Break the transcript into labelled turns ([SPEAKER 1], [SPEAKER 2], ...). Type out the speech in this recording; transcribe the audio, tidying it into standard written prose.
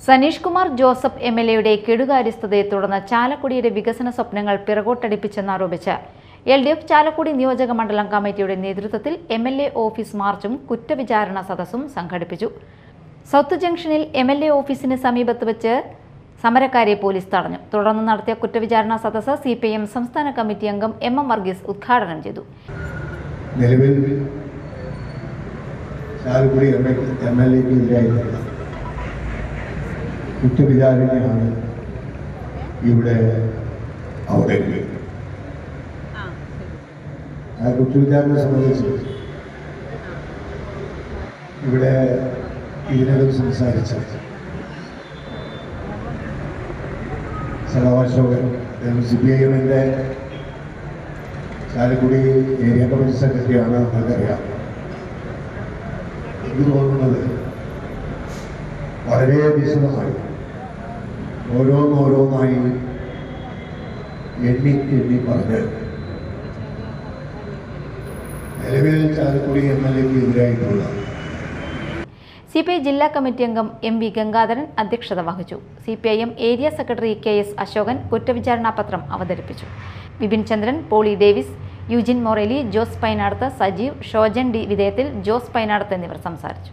[SPEAKER 1] Saneesh Kumar Joseph എംഎൽഎയുടെ കെടുകാര്യസ്ഥതയെ തുടർന്ന് ചാലക്കുടിയുടെ വികസന സ്വപ്നങ്ങൾ പിറകോട്ടടിപ്പിച്ചെന്നാരോപിച്ച് എൽഡിഎഫ് ചാലക്കുടി നിയോജക മണ്ഡലം കമ്മിറ്റിയുടെ നേതൃത്വത്തിൽ എംഎൽഎ ഓഫീസ് മാർച്ചും കുറ്റവിചാരണ സദസ്സും സംഘടിപ്പിച്ചു. സൗത്ത് ജംഗ്ഷനിൽ എംഎൽഎ ഓഫീസിന് സമീപത്ത് വെച്ച് സമരക്കാരെ പോലീസ് തടഞ്ഞു. തുടർന്ന് നടത്തിയ കുറ്റവിചാരണ സദസ്സ് സിപിഐഎം സംസ്ഥാന കമ്മിറ്റി അംഗം എം വർഗീസ് ഉദ്ഘാടനം ചെയ്തു.
[SPEAKER 2] കുറ്റവിചാരണയാണ് ഇവിടെ അവതരിപ്പിക്കുന്നത്. ആ കുറ്റവിചാരണ സംബന്ധിച്ച് ഇവിടെ ഇതിനകം സംസാരിച്ച സഖാവശോകൻ സിപിഐഎമ്മിൻ്റെ ചാലക്കുടി ഏരിയ കമ്മിറ്റി സെക്രട്ടറിയാണ്, നമുക്കറിയാം. എനിക്ക് തോന്നുന്നത് വളരെ വിശദമായി ഓരോന്നായി എണ്ണി പറഞ്ഞ് നിലവിൽ ചാലക്കുടി എംഎൽഎക്ക് എതിരായിട്ടുള്ള
[SPEAKER 1] സിപിഐ ജില്ലാ കമ്മിറ്റി അംഗം എം വി ഗംഗാധരൻ അധ്യക്ഷത വഹിച്ചു. CPIM area secretary KS Ashokan കുറ്റവിചാരണാ പത്രം അവതരിപ്പിച്ചു. വിപിൻ ചന്ദ്രൻ, പോളി ഡേവിസ്, യുജിൻ മൊറേലി, ജോസ് പൈനാടത്ത്, സജീവ്, ഷോജൻ ഡി വിധേയത്തിൽ, ജോസ് പൈനാടത്ത് എന്നിവർ സംസാരിച്ചു.